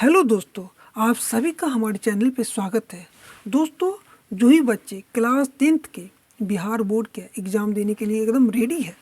Hello दोस्तों, आप सभी का हमारे चैनल पे स्वागत है। दोस्तों, जो ही बच्चे क्लास 10th के बिहार बोर्ड के एग्ज़ाम देने के लिए एकदम रेडी है,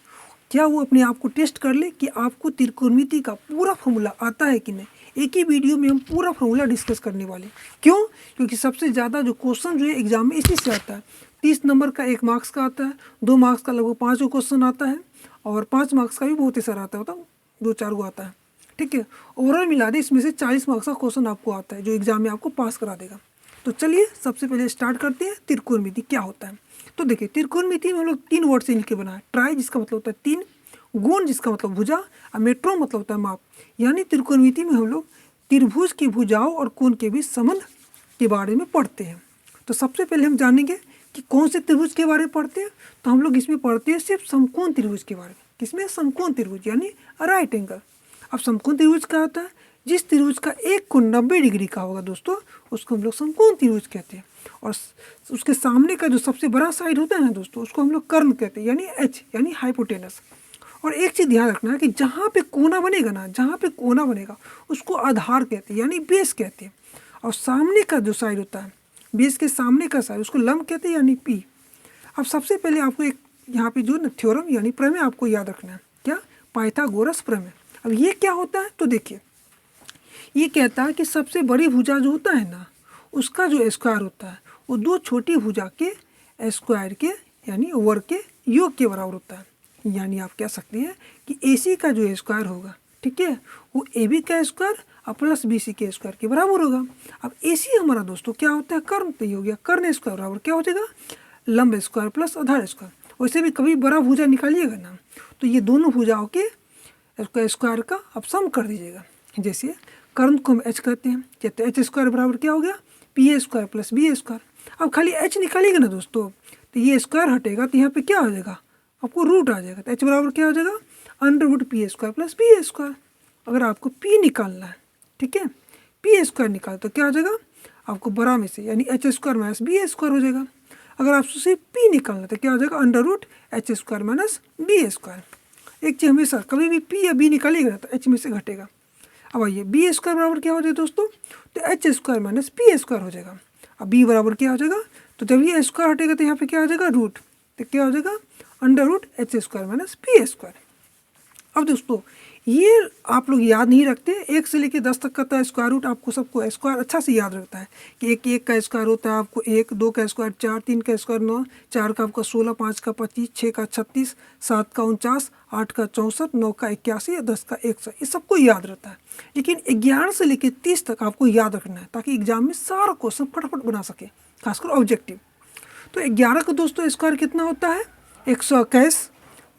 क्या वो अपने आप को टेस्ट कर ले कि आपको त्रिकोणमिति का पूरा फॉर्मूला आता है कि नहीं। एक ही वीडियो में हम पूरा फॉर्मूला डिस्कस करने वाले। क्यों? क्योंकि सबसे ज़्यादा जो क्वेश्चन जो है एग्जाम में इसी से आता है। 30 नंबर का 1 मार्क्स का आता है, 2 मार्क्स का लगभग 5 क्वेश्चन आता है और 5 मार्क्स का भी बहुत ही सारा आता है, बताओ 2-4 गो आता है। ठीक है, ओवरऑल मिला दे इसमें से 40 मार्क्स का क्वेश्चन आपको आता है जो एग्जाम में आपको पास करा देगा। तो चलिए सबसे पहले स्टार्ट करते हैं त्रिकोणमिति क्या होता है। तो देखिए, त्रिकोणमिति में हम लोग 3 वर्ड से मिलकर बना है। ट्राई जिसका मतलब होता है 3, गुण जिसका मतलब भुजा, और मेट्रो मतलब होता है माप। यानी त्रिकोणमिति में हम लोग त्रिभुज की भुजाओं और कोण के बीच संबंध के बारे में पढ़ते हैं। तो सबसे पहले हम जानेंगे कि कौन से त्रिभुज के बारे में पढ़ते हैं। तो हम लोग इसमें पढ़ते हैं सिर्फ समकोण त्रिभुज के बारे में। किसमें? समकोण त्रिभुज यानी राइट एंगल। अब समकोण त्रिभुज क्या होता है? जिस त्रिभुज का एक कोण 90 डिग्री का होगा दोस्तों, उसको हम लोग समकोण त्रिभुज कहते हैं। और उसके सामने का जो सबसे बड़ा साइड होता है ना दोस्तों, उसको हम लोग कर्ण कहते हैं यानी एच यानी हाइपोटेनस। और एक चीज़ ध्यान रखना है कि जहाँ पे कोना बनेगा ना, जहाँ पे कोना बनेगा उसको आधार कहते हैं यानी बेस कहते हैं। और सामने का जो साइड होता है, बेस के सामने का साइड, उसको लंब कहते हैं यानी पी। अब सबसे पहले आपको एक यहाँ पे जो ना थ्योरम यानी प्रमेय आपको याद रखना है। क्या? पाइथागोरस प्रमेय। अब ये क्या होता है? तो देखिए, ये कहता है कि सबसे बड़ी भुजा जो होता है ना, उसका जो स्क्वायर होता है वो 2 छोटी भुजा के स्क्वायर के यानी वर्ग के योग के बराबर होता है। यानी आप कह सकते हैं कि AC का जो स्क्वायर होगा, ठीक है, वो AB का स्क्वायर और प्लस BC के स्क्वायर के बराबर होगा। अब AC हमारा दोस्तों क्या होता है? कर्ण। तो ये हो गया कर्ण स्क्वायर बराबर क्या हो जाएगा? लंब स्क्वायर प्लस आधार स्क्वायर। वैसे भी कभी बड़ा भुजा निकालिएगा ना, तो ये दोनों भुजाओं के स्क्वायर का आप सम कर दीजिएगा। जैसे कर्ण को हम H कहते हैं, कहते हैं H स्क्वायर बराबर क्या हो गया? PA square plus BA square. अब खाली H निकालिएगा ना दोस्तों, तो ये स्क्वायर हटेगा तो यहाँ पे क्या हो जाएगा? आपको रूट आ जाएगा। तो H बराबर क्या हो जाएगा? Under root PA square plus BA square. अगर आपको P निकालना है, ठीक है, PA स्क्वायर निकाल तो क्या हो जाएगा? आपको बड़ा में से यानी H square minus BA square हो जाएगा। अगर आपसे सिर्फ P निकालना तो क्या हो जाएगा? Under root H square minus BA square. एक चीज़ हमेशा कभी भी P या B निकालिएगा तो H में से घटेगा। अब आइए, BA स्क्वायर बराबर क्या हो जाएगा दोस्तों? तो H square minus PA square हो जाएगा। अब B बराबर क्या हो जाएगा? तो जब ये स्क्वायर हटेगा तो यहाँ पे क्या हो जाएगा? रूट। तो क्या हो जाएगा? Under root H square minus PA square. अब दोस्तों, ये आप लोग याद नहीं रखते। 1 से लेकर 10 तक का स्क्वायर रूट आपको सबको स्क्वायर अच्छा से याद रखता है कि 1 का स्क्वायर होता है आपको 1, 2 का स्क्वायर 4, 3 का स्क्वायर 9, 4 का आपका 16, 5 का 25, 6 का 36, 7 का 49, 8 का 64, 9 का 81 या 10 का 100, ये सबको याद रहता है। लेकिन 11 से लेकर 30 तक आपको याद रखना है ताकि एग्जाम में सारा क्वेश्चन फटाफट बना सके, खासकर ऑब्जेक्टिव। तो 11 का दोस्तों स्क्वायर कितना होता है? 121।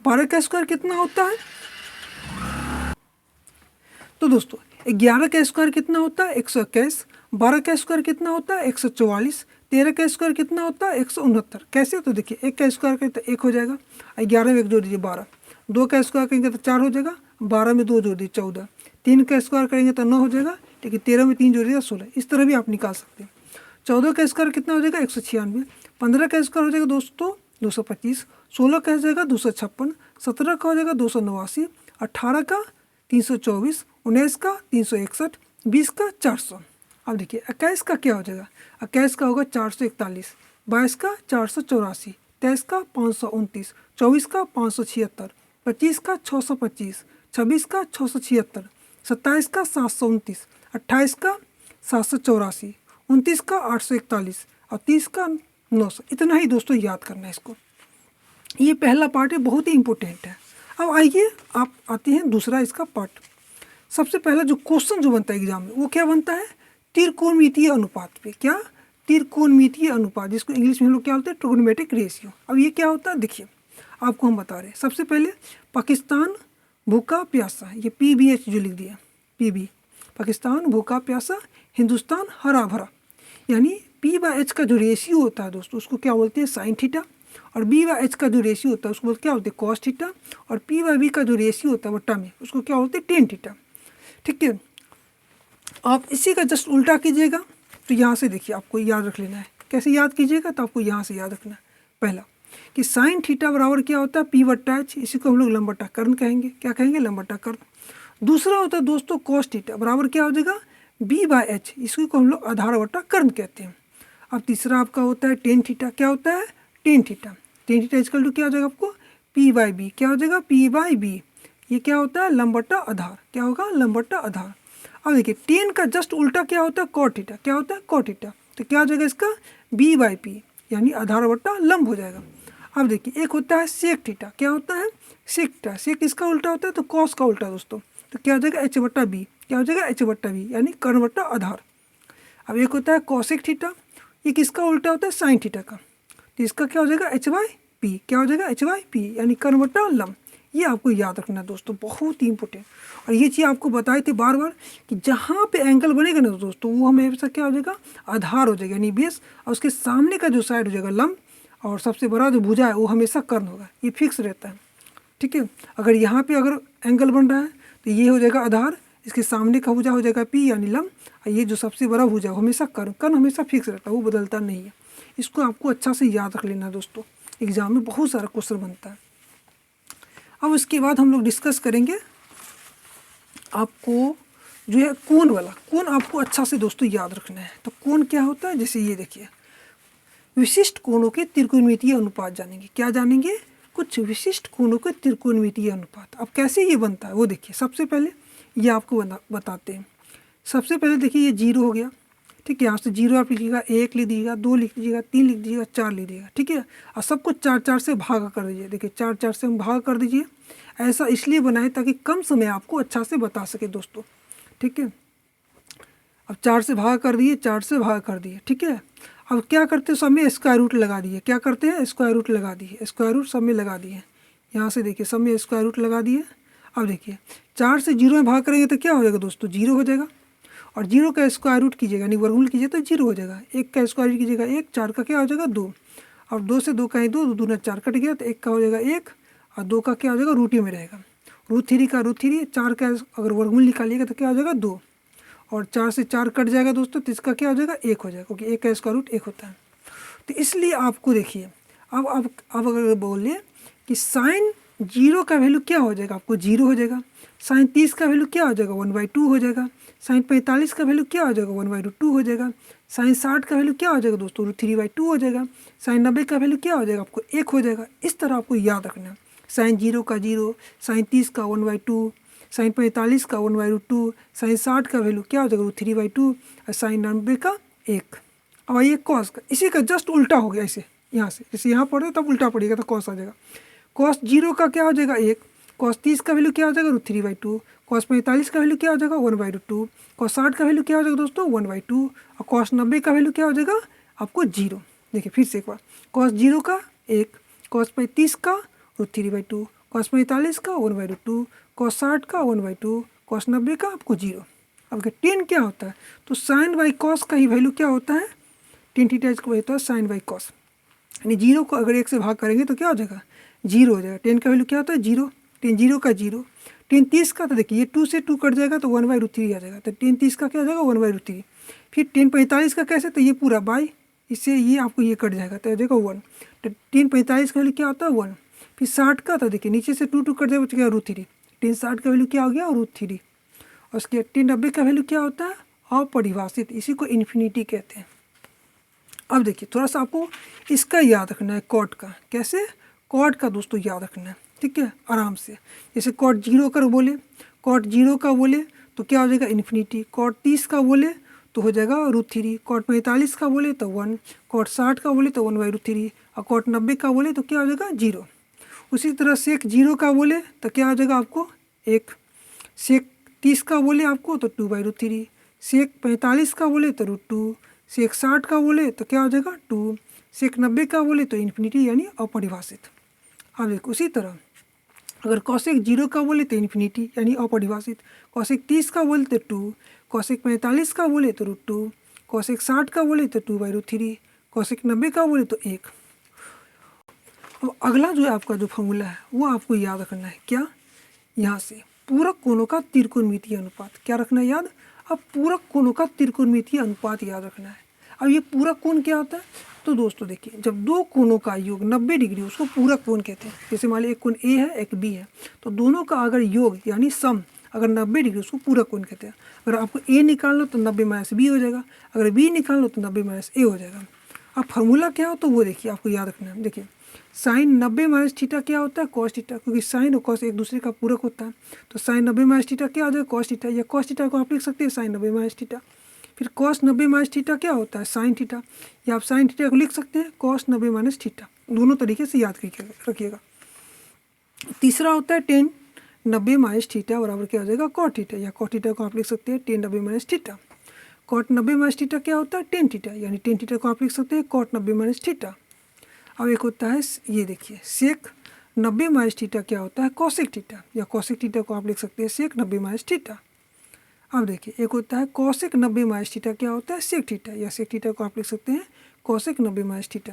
12 का स्क्वायर कितना होता है? तो दोस्तों 11 का स्क्वायर कितना होता है? 121। 12 का स्क्वायर कितना होता है? 144। 13 का स्क्वायर कितना होता है? 169। कैसे? तो देखिए, 1 का स्क्वायर करें तो 1 हो जाएगा, 11 में 1 जोड़ दीजिए 12। 2 का स्क्वायर करेंगे तो 4 हो जाएगा, 12 में 2 जोड़ दीजिए 14। 3 का स्क्वायर करेंगे तो 9 हो जाएगा, ठीक है, 13 में 3 जोड़ दीजिए 16। इस तरह भी आप निकाल सकते हैं। 14 का स्क्वायर कितना हो जाएगा? 196। 15 का स्क्वायर हो जाएगा दोस्तों 225। 16 का हो जाएगा 256। 17 का हो जाएगा 289। 18 का 324। 19 का 361। 20 का 400। अब देखिए 21 का क्या हो जाएगा? 21 का होगा 441। 22 का 484। 23 का 529। 24 का 576। 25 का 625। 26 का 676। 27 का 729। 28 का 784। 29 का 841 और 30 का 900। इतना ही दोस्तों याद करना है इसको। ये पहला पार्ट है, बहुत ही इंपॉर्टेंट है। अब आइए आप आते हैं दूसरा इसका पार्ट। सबसे पहला जो क्वेश्चन जो बनता है एग्जाम में वो क्या बनता है? त्रिकोणमितीय अनुपात पे। क्या? त्रिकोणमितीय अनुपात, जिसको इंग्लिश में हम लोग क्या बोलते हैं? Trigonometric ratio. अब ये क्या होता है? देखिए आपको हम बता रहे हैं। सबसे पहले पाकिस्तान भूखा प्यासा, ये PBH जो लिख दिया, PB पाकिस्तान भूखा प्यासा, हिंदुस्तान हरा भरा। यानी P/H का जो रेशियो होता है दोस्तों उसको क्या बोलते हैं? Sine theta. और B/H का जो रेशियो होता है उसको क्या बोलते हैं? Cos theta. और P/V का जो रेशियो होता है बट्टा में, उसको क्या बोलते हैं? Tan theta. ठीक है, आप इसी का जस्ट उल्टा कीजिएगा तो यहाँ से देखिए आपको याद रख लेना है। कैसे याद कीजिएगा? तो आपको यहाँ से याद रखना है पहला कि साइन थीटा बराबर क्या होता है? P/H। इसी को हम लोग लंब बटा कर्ण कहेंगे। क्या कहेंगे? लंब बटा कर्ण। दूसरा होता है दोस्तों कॉस थीटा बराबर क्या हो जाएगा? बी बाय एच, इसको हम लोग आधार बटा कर्ण कहते हैं। अब तीसरा आपका होता है टेन थीटा। क्या होता है? Tan theta. Tan theta is equal to क्या हो जाएगा आपको? P by B. क्या हो जाएगा? P by B. ये क्या होता है? लंब बटा आधार। क्या होगा? लंब बटा आधार। अब देखिए टेन का जस्ट उल्टा क्या होता है? Cot theta. क्या होता है? Cot theta. तो क्या हो जाएगा इसका? बी बाई पी, यानी आधार बटा लंब हो जाएगा। अब देखिए एक होता है सेक थीटा। क्या होता है? Sec theta. सेक इसका उल्टा होता है तो कॉस का उल्टा दोस्तों। तो क्या हो जाएगा? एच बट्टा बी। क्या हो जाएगा? एच बट्टा बी, यानी कर्ण बट्टा आधार। अब एक होता है कॉसेक थीटा। ये किसका उल्टा होता है? साइन थीटा का। तो इसका क्या हो जाएगा? H by P. क्या हो जाएगा? एच बाई पी, यानी कर्ण बट्टा लंब। ये आपको याद रखना है दोस्तों, बहुत ही इंपॉर्टेंट। और ये चीज़ आपको बताई थी बार बार कि जहाँ पे एंगल बनेगा ना दोस्तों, वो हमेशा क्या हो जाएगा? आधार हो जाएगा, यानी बेस, और उसके सामने का जो साइड हो जाएगा लंब, और सबसे बड़ा जो भुजा है वो हमेशा कर्ण होगा। ये फिक्स रहता है, ठीक है। अगर यहाँ पे अगर एंगल बन रहा है तो ये हो जाएगा आधार, इसके सामने का भुजा हो जाएगा पी यानी लंब, और ये जो सबसे बड़ा भुजा हमेशा कर्ण। कर्ण हमेशा फिक्स रहता है, वो बदलता नहीं है। इसको आपको अच्छा से याद रख लेना दोस्तों, एग्जाम में बहुत सारा क्वेश्चन बनता है। अब उसके बाद हम लोग डिस्कस करेंगे आपको जो है कोण वाला। कोण आपको अच्छा से दोस्तों याद रखना है। तो कोण क्या होता है? जैसे ये देखिए, विशिष्ट कोणों के त्रिकोणमितीय अनुपात जानेंगे। क्या जानेंगे? कुछ विशिष्ट कोणों के त्रिकोणमितीय अनुपात। अब कैसे ये बनता है वो देखिए। सबसे पहले ये आपको बताते हैं। सबसे पहले देखिए ये जीरो हो गया, ठीक है। यहाँ से जीरो आप लिखिएगा, एक लिख दीजिएगा, दो लिख दीजिएगा, तीन लिख दीजिएगा, चार लिख दीजिएगा, ठीक है। और सबको चार चार से भाग कर दीजिए। देखिए चार चार से हम भाग कर दीजिए। ऐसा इसलिए बनाए ताकि कम समय आपको अच्छा से बता सके दोस्तों, ठीक है। अब चार से भाग कर दिए, चार से भाग कर दिए, ठीक है। अब क्या करते हैं? सब में स्क्वायर रूट लगा दिए। क्या करते हैं? स्क्वायर रूट लगा दिए। स्क्वायर रूट सब में लगा दिए। यहाँ से देखिए सब में स्क्वायर रूट लगा दिए। अब देखिए चार से जीरो में भाग करेंगे तो क्या हो जाएगा दोस्तों? जीरो हो जाएगा। और जीरो का स्क्वायर रूट कीजिएगा, यानी वर्गमूल कीजिए तो जीरो हो जाएगा। एक का स्क्वायर रूट कीजिएगा एक, चार का क्या हो जाएगा? दो। और दो से दो का ही दो, दो दूना चार, कट गया तो एक का हो जाएगा एक, और दो का क्या हो जाएगा? रूट ही में रहेगा। रूट थ्री का रूट थ्री, चार का अगर वर्गमूल निकालिएगा तो क्या हो जाएगा? दो। और चार से चार कट जाएगा दोस्तों, तो इसका क्या हो जाएगा? एक हो जाएगा, क्योंकि एक का स्क्वायर रूट एक होता है। तो इसलिए आपको देखिए, अब अगर बोले कि साइन जीरो का वैल्यू क्या हो जाएगा? आपको जीरो हो जाएगा। साइन 30 का वैल्यू क्या हो जाएगा? 1/2 हो जाएगा। साइन 45 का वैल्यू क्या हो जाएगा? 1/2 हो जाएगा। साइन 60 का वैल्यू क्या हो जाएगा दोस्तों? √3/2 हो जाएगा। साइन 90 का वैल्यू क्या हो जाएगा? आपको एक हो जाएगा। इस तरह आपको याद रखना है। साइन जीरो का जीरो, साइन 30 का 1/2, साइन 45 का 1/2, साइन 60 का वैल्यू क्या हो जाएगा? √3/2, और साइन 90 का एक। अब ये कॉस का, इसी का जस्ट उल्टा हो गया। ऐसे यहाँ से जैसे यहाँ पढ़े तब उल्टा पड़ेगा तो कॉस आ जाएगा। कॉस जीरो का क्या हो जाएगा? एक। कॉस 30 का वैल्यू क्या हो जाएगा? √3/2। कॉस 45 का वैल्यू क्या हो जाएगा? 1/2। कॉस 60 का वैल्यू क्या हो जाएगा दोस्तों? 1/2। और कॉस 90 का वैल्यू क्या हो जाएगा? आपको जीरो। देखिए फिर से एक बार, कॉस जीरो का एक, कॉस 35 का √3/2, कॉस 45 का 1/2, कॉस 60 का 1/2, कॉस 90 का आपको जीरो। अब टेन क्या होता है? तो साइन बाई कॉस का ही वैल्यू क्या होता है? टेन थीटा का होता है साइन बाई कॉस। यानी जीरो को अगर एक से भाग करेंगे तो क्या हो जाएगा? जीरो हो जाएगा। टेन का वैल्यू क्या होता है? जीरो। टेन जीरो का जीरो। टेन 30 का तो देखिए ये 2 से 2 कट जाएगा तो 1/√3 आ जाएगा। तो टेन 30 का क्या हो जाएगा? 1/√3। फिर टेन 45 का कैसे? तो ये पूरा बाई, इससे ये आपको ये कट जाएगा तो आ जाएगा 1। तो टेन 45 का वैल्यू क्या होता है? 1। फिर 60 का तो देखिए नीचे से 2 कट जाएगा, बच गया √3। टेन 60 का वैल्यू क्या हो गया? √3। और उसके टेन 90 का वैल्यू क्या होता है? अपरिभाषित। इसी को इन्फिनिटी कहते हैं। अब देखिए थोड़ा सा आपको इसका याद रखना है, कॉट का। कैसे? कॉट का दोस्तों याद रखना है, ठीक है, आराम से। जैसे कॉट जीरो कर बोले, कॉट जीरो का बोले तो क्या हो जाएगा? इन्फिनिटी। कॉट 30 का बोले तो हो जाएगा √3। कॉट 45 का बोले तो 1। कॉट 60 का बोले तो 1/√3। और कॉट 90 का बोले तो क्या हो जाएगा? जीरो। उसी तरह सेक जीरो का बोले तो क्या हो जाएगा आपको? एक। सेक 30 का बोले आपको तो 2/√3। सेक 45 का बोले तो √2। सेक 60 का बोले तो क्या हो जाएगा? 2। सेक 90 का बोले तो इन्फिनिटी, यानी अपरिभाषित। अब देखो उसी तरह अगर कॉसेक जीरो का बोले तो इन्फिनिटी, यानी अपरिभाषित। कॉसेक 30 का बोले तो 2। कॉसेक 45 का बोले तो √2। कॉसेक 60 का बोले तो 2/√3। कॉसेक 90 का बोले तो 1। अब अगला जो है आपका जो फॉर्मूला है वो आपको याद रखना है। क्या? यहाँ से पूरक कोणों का त्रिकोणमितीय अनुपात। क्या रखना है याद? अब पूरक कोणों का त्रिकोणमितीय अनुपात याद रखना है। अब ये पूरक कोण क्या होता है? तो दोस्तों देखिए, जब दो कोणों का योग 90 डिग्री, उसको पूरक कोण कहते हैं। जैसे मान लीजिए एक कोण ए है, एक बी है, तो दोनों का अगर योग यानी सम अगर 90 डिग्री उसको पूरा कोण कहते हैं। अगर आपको ए निकाल लो तो 90 माइनस बी हो जाएगा, अगर बी निकाल लो तो 90 माइनस ए हो जाएगा। अब फार्मूला क्या हो तो वो देखिए, आपको याद रखना है। देखिए साइन 90 माइनस थीटा क्या होता है, कॉस थीटा, क्योंकि साइन और कॉस एक दूसरे का पूरक होता है। तो साइन 90 माइनस थीटा क्या हो जाएगा, कॉस थीटा, या कॉस थीटा को आप लिख सकते हैं साइन 90 माइनस थीटा। फिर कॉस 90 माइनस थीटा क्या होता है, साइन थीटा, या आप साइन थीटा को लिख सकते हैं कॉस 90 माइनस थीटा। दोनों तरीके से याद रखिएगा। तीसरा होता है टेन 90 माइनस थीटा बराबर क्या हो जाएगा, कॉट थीटा, या कॉट थीटा को आप लिख सकते हैं tan 90 minus theta. Cot 90 minus theta क्या होता है, टेन थीटा, यानी टेन थीटा को आप लिख सकते हैं कॉट 90 माइनस थीटा। अब एक होता है ये देखिए सेक 90 माइनस थीटा क्या होता है, कॉसेक थीटा, या कॉसेक थीटा को आप लिख सकते हैं सेक 90 माइनस थीटा। अब देखिए एक होता है कॉसेक 90 माइनस थीटा क्या होता है, सेक थीटा, या सेक थीटा को आप लिख सकते हैं कॉसेक 90 माइनस थीटा।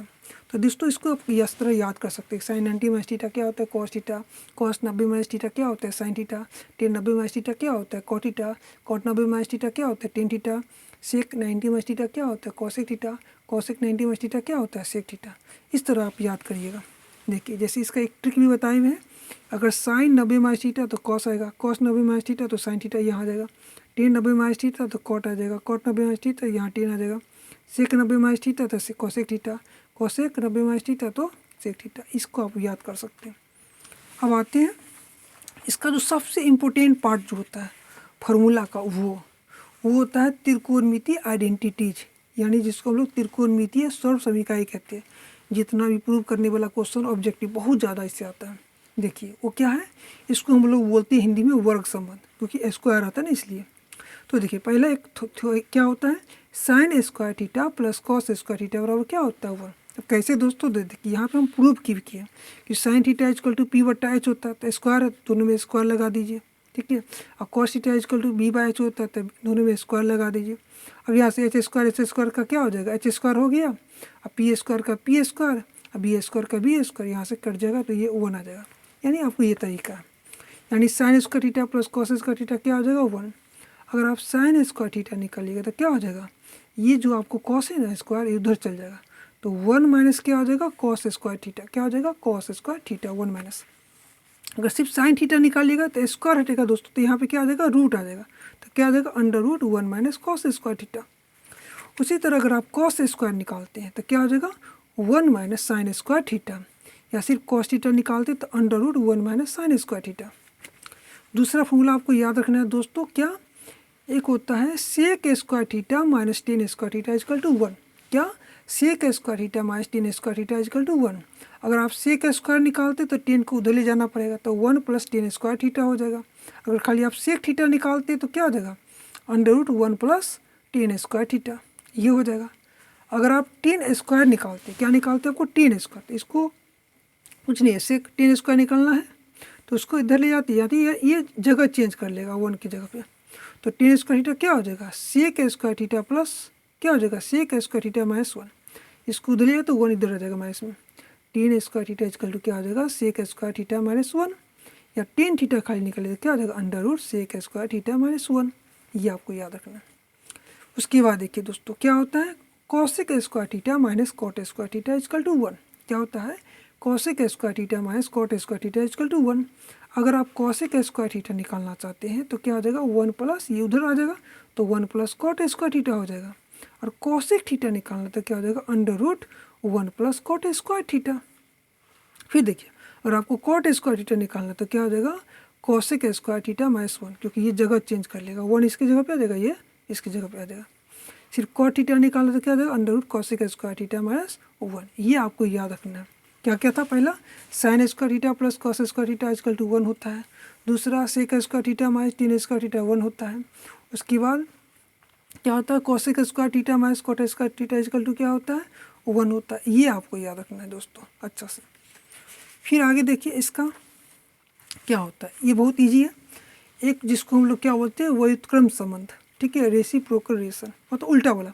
तो दोस्तों इसको आप इस तरह याद कर सकते हैं, साइन 90 माइनस थीटा क्या होता है, cos theta, cos 90 minus theta क्या होता है, sine theta, tan 90 minus theta क्या होता है, cot theta, cot 90 minus theta क्या होता है, tan theta, sec 90 minus theta क्या होता है, cosec theta, cosec 90 minus theta क्या होता है, सेक थीटा। इस तरह आप याद करिएगा। देखिए जैसे इसका एक ट्रिक भी बताए हुए हैं, अगर साइन 90 माइनस थीटा तो कॉस आएगा, कॉस 90 माइनस थीटा तो साइन थीटा यहाँ आ जाएगा, टेन 90 माइनस थीटा तो कॉट आ जाएगा, कॉट 90 माइनस थीटा यहाँ टेन आ जाएगा, सेक 90 माइनस थीटा तो cosec theta, cosec 90 minus theta तो सेक थीटा। इसको आप याद कर सकते हैं। अब आते हैं इसका जो सबसे इम्पोर्टेंट पार्ट जो होता है फार्मूला का, वो होता है त्रिकोणमितीय आइडेंटिटीज, यानी जिसको हम लोग त्रिकोणमितीय सर्व समीकरण कहते हैं। जितना भी प्रूव करने वाला क्वेश्चन ऑब्जेक्टिव बहुत ज़्यादा इससे आता है। देखिए वो क्या है, इसको हम लोग बोलते हैं हिंदी में वर्ग संबंध, क्योंकि स्क्वायर आता है ना इसलिए। तो देखिए पहला एक क्या होता है, sign square theta plus cos square theta बराबर क्या होता है, वर्ग। अब कैसे दोस्तों, देखिए यहाँ पे हम प्रूव किए कि sine theta equal to P बट्टा एच होता है, तो स्क्वायर है दोनों में स्क्वायर लगा दीजिए, ठीक है। और cos theta equal to B by H होता है, तो दोनों में स्क्वायर लगा दीजिए। अब यहाँ से एच स्क्वायर का क्या हो जाएगा, एच स्क्वायर हो गया, अब पी स्क्वायर का पी स्क्वायर, अब बी स्क्वायर का बी स्क्वायर, यहाँ से कट जाएगा तो ये वन आ जाएगा। यानी आपको ये तरीका है, यानी sign square theta plus cos square theta क्या हो जाएगा, वन। अगर आप साइन स्क्वायर थीटा निकालिएगा तो क्या हो जाएगा, ये जो आपको कॉस है ना स्क्वायर, इधर चल जाएगा, तो वन माइनस क्या हो जाएगा, कॉस स्क्वायर थीटा, क्या हो जाएगा, cos square theta, one minus. अगर सिर्फ साइन थीटा निकालिएगा तो स्क्वायर हटेगा दोस्तों, तो यहाँ पे क्या आ जाएगा, रूट आ जाएगा, तो क्या आ जाएगा, under root one minus cos square theta. उसी तरह अगर आप कॉस स्क्वायर निकालते हैं तो क्या हो जाएगा, one minus sine square theta, या सिर्फ कॉस थीटा निकालते तो under root one minus sine square theta. दूसरा फॉर्मूला आपको याद रखना है दोस्तों, क्या, एक होता है sec square theta minus tan square theta is equal to one. क्या, sec square theta minus tan square theta is equal to one. अगर आप सेक स्क्वायर निकालते तो टेन को उधर ले जाना पड़ेगा, तो one plus tan square theta हो जाएगा। अगर खाली आप सेक थीटा निकालते तो क्या हो जाएगा, under root one plus tan square theta, ये हो जाएगा। अगर आप टेन स्क्वायर निकालते, क्या निकालते आपको, टेन स्क्वायर, तो इसको कुछ नहीं है, सेक टेन स्क्वायर निकालना है तो उसको इधर ले जाती ये जगह चेंज कर लेगा वन की जगह पे, तो टेन स्क्वायर थीटा क्या हो जाएगा, सेक स्क्वायर थीटा प्लस क्या हो जाएगा, sec square theta minus one. इसको उधर ले जाए तो वन इधर आ जाएगा माइनस में, tan square theta is equal to क्या हो जाएगा, sec square theta minus one, या टेन थीटा खाली निकले तो क्या हो जाएगा, under root sec square theta minus one. ये आपको याद रखना है। उसके बाद देखिए दोस्तों क्या होता है, cosec square theta minus cot square theta is equal to one. क्या होता है, cosec square theta minus cot square theta is equal to one. अगर आप कॉसेक स्क्वायर थीटा निकालना चाहते हैं तो क्या हो जाएगा, वन प्लस ये उधर आ जाएगा तो one plus cot square theta हो जाएगा। और कॉसेक थीटा निकालना तो क्या हो जाएगा, under root one plus cot square theta. फिर देखिए अगर आपको कॉट स्क्वायर थीटा निकालना तो क्या हो जाएगा, cosec square theta minus one, क्योंकि ये जगह चेंज कर लेगा, वन इसकी जगह पे आ जाएगा, ये इसकी जगह पे आ जाएगा। सिर्फ कॉट थीटा निकालना तो क्या हो जाएगा, under root cosec square theta minus one. ये आपको याद रखना है। क्या क्या था, पहला sine square theta plus cos square theta is equal to one होता है, दूसरा sec square theta minus tan square theta one होता है। उसके बाद क्या होता है, cosec square theta minus cot square theta is equal to क्या होता है, वन होता है। ये आपको याद रखना है दोस्तों अच्छा से। फिर आगे देखिए इसका क्या होता है, ये बहुत ईजी है। एक जिसको हम लोग क्या बोलते हैं, व्युत्क्रम संबंध, ठीक है, रेसिप्रोकल रिलेशन, मतलब उल्टा वाला।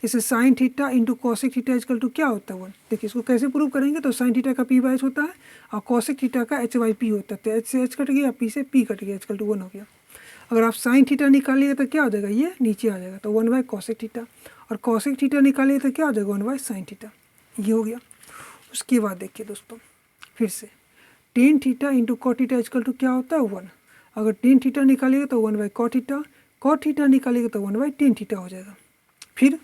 जैसे sine theta into cosec theta is equal to क्या होता है, वन। देखिए इसको कैसे प्रूव करेंगे, तो साइन थीटा का पी बाई एच होता है और कॉसेक थीटा का एच बाई पी होता है, तो एच से एच कट गया, पी से पी कट गया, इजकल टू वन हो गया। अगर आप साइन थीटा निकालिएगा तो क्या हो जाएगा, ये नीचे आ जाएगा, तो वन बाई कॉसेक थीटा, और कॉसेक थीटा निकालिएगा तो क्या हो जाएगा, वन बाई साइन थीटा, ये हो गया। उसके बाद देखिए दोस्तों फिर से tan theta into cot theta is equal to क्या होता है, वन। अगर टेन थीटा निकालिएगा तो 1 by cot theta, cot theta निकालिएगा तो 1 बाई टेन थीटा हो जाएगा। फिर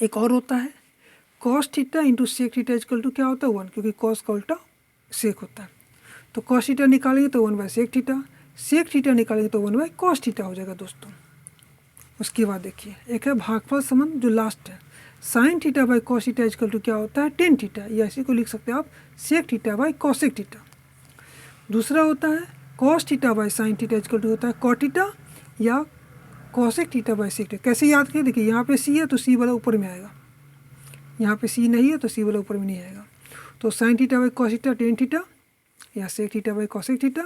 एक और होता है cos theta into sec theta is equal to क्या होता है 1, क्योंकि कॉस का उल्टा सेक होता है। तो कॉस थीटा निकालेंगे तो 1 बाई सेक थीटा निकालेंगे तो 1 बाई कॉस थीटा हो जाएगा दोस्तों। उसके बाद देखिए एक है भागफल संबंध जो लास्ट है, sine theta by cos theta is equal to क्या होता है टेन थीटा, या इसी को लिख सकते हैं आप sec theta by cosec theta. दूसरा होता है cos theta by sine theta is equal to होता है कॉट थीटा या cosec theta by sec theta. कैसे याद करें, देखिए यहाँ पे सी है तो सी वाला ऊपर में आएगा, यहाँ पे सी नहीं है तो सी वाला ऊपर में नहीं आएगा। तो sine theta by cos theta tan theta, या sec theta by cosec theta,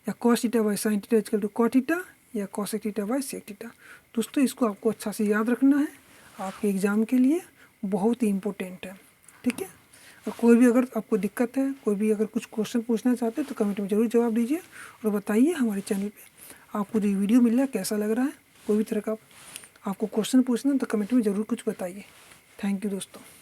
या cos theta by sine theta is equal to cot theta, या cosec theta by sec theta. दोस्तों इसको आपको अच्छा से याद रखना है, आपके एग्ज़ाम के लिए बहुत ही इम्पोर्टेंट है, ठीक है। और कोई भी अगर आपको दिक्कत है, कोई भी अगर कुछ क्वेश्चन पूछना चाहते हैं तो कमेंट में ज़रूर जवाब दीजिए और बताइए हमारे चैनल पे आपको जो वीडियो मिल रहा है कैसा लग रहा है। कोई भी तरह का आपको क्वेश्चन पूछना है तो कमेंट में ज़रूर कुछ बताइए। थैंक यू दोस्तों।